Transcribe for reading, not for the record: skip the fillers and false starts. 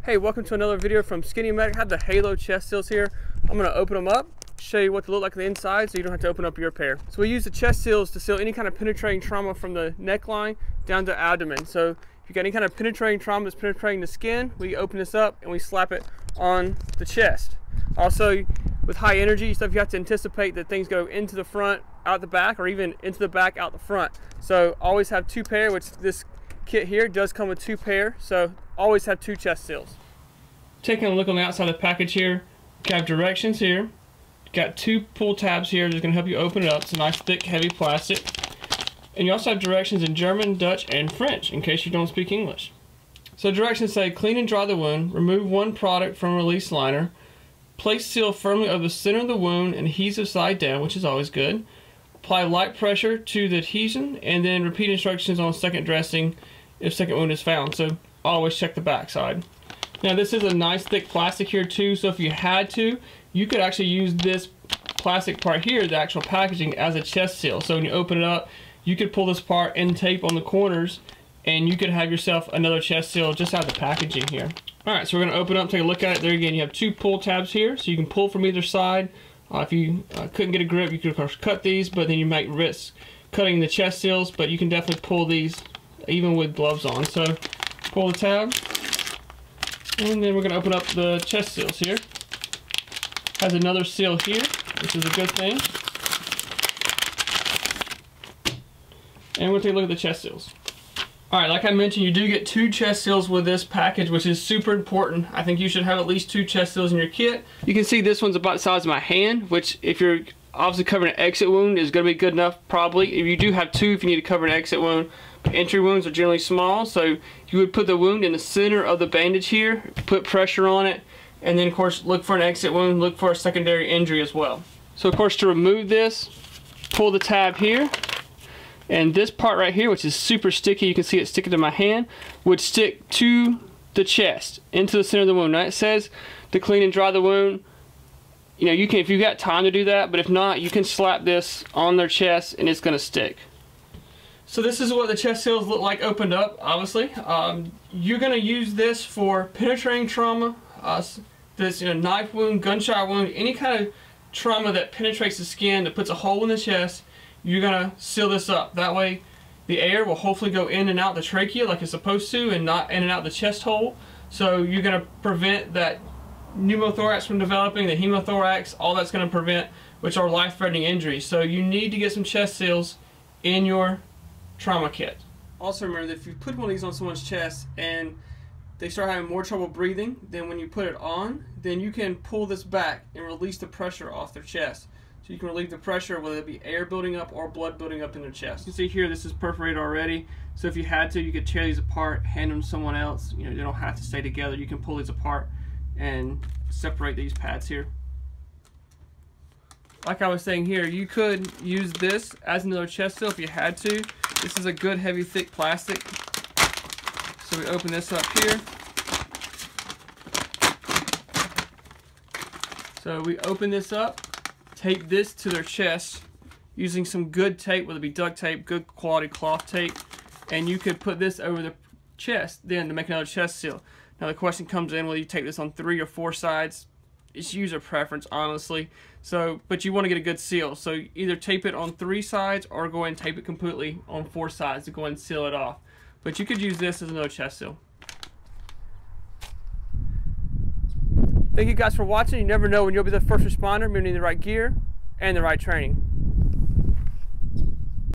Hey, welcome to another video from SkinnyMedic. I have the Halo chest seals here. I'm going to open them up, show you what they look like on the inside so you don't have to open up your pair. So we use the chest seals to seal any kind of penetrating trauma from the neckline down to abdomen. So if you got any kind of penetrating trauma that's penetrating the skin, we open this up and we slap it on the chest. Also, with high energy stuff, you have to anticipate that things go into the front, out the back, or even into the back, out the front. So always have two pair, which this kit here does come with two pair, so always have two chest seals. Taking a look on the outside of the package here, you have directions here. Got two pull tabs here that's going to help you open it up. It's a nice thick heavy plastic. And you also have directions in German, Dutch, and French in case you don't speak English. So directions say clean and dry the wound, remove one product from release liner, place seal firmly over the center of the wound and adhesive side down, which is always good. Apply light pressure to the adhesion and then repeat instructions on second dressing if second wound is found. So always check the back side. Now this is a nice thick plastic here too, so if you had to, you could actually use this plastic part here, the actual packaging, as a chest seal. So when you open it up, you could pull this part and tape on the corners and you could have yourself another chest seal just out of the packaging here. Alright, so we're going to open up, take a look at it. There again, you have two pull tabs here, so you can pull from either side. If you couldn't get a grip, you could of course cut these, but then you might risk cutting the chest seals, but you can definitely pull these even with gloves on. So pull the tab, and then we're going to open up the chest seals here. Has another seal here, which is a good thing. And we'll take a look at the chest seals. Alright, like I mentioned, you do get two chest seals with this package, which is super important. I think you should have at least two chest seals in your kit. You can see this one's about the size of my hand, which if you're obviously covering an exit wound is going to be good enough probably. If you do have two, if you need to cover an exit wound, entry wounds are generally small, so you would put the wound in the center of the bandage here, put pressure on it, and then of course look for an exit wound, look for a secondary injury as well. So of course to remove this, pull the tab here. And this part right here, which is super sticky, you can see it sticking to my hand, would stick to the chest, into the center of the wound. Now it says to clean and dry the wound. You know, you can, if you've got time to do that, but if not, you can slap this on their chest and it's going to stick. So this is what the chest seals look like opened up, obviously. You're going to use this for penetrating trauma, this knife wound, gunshot wound, any kind of trauma that penetrates the skin, that puts a hole in the chest. You're going to seal this up. That way the air will hopefully go in and out the trachea like it's supposed to and not in and out the chest hole. So you're going to prevent that pneumothorax from developing, the hemothorax, all that's going to prevent, which are life-threatening injuries. So you need to get some chest seals in your trauma kit. Also remember that if you put one of these on someone's chest and they start having more trouble breathing, then when you put it on, then you can pull this back and release the pressure off their chest. So you can relieve the pressure, whether it be air building up or blood building up in their chest. You can see here, this is perforated already. So if you had to, you could tear these apart, hand them to someone else. You know, they don't have to stay together. You can pull these apart and separate these pads here. Like I was saying here, you could use this as another chest seal if you had to. This is a good heavy thick plastic. So we open this up here. So we open this up. Tape this to their chest using some good tape, whether it be duct tape, good quality cloth tape, and you could put this over the chest then to make another chest seal. Now the question comes in, whether you tape this on 3 or 4 sides. It's user preference, honestly. So, but you want to get a good seal. So either tape it on 3 sides or go ahead and tape it completely on 4 sides to go ahead and seal it off. But you could use this as another chest seal. Thank you guys for watching. You never know when you'll be the first responder, meaning the right gear and the right training.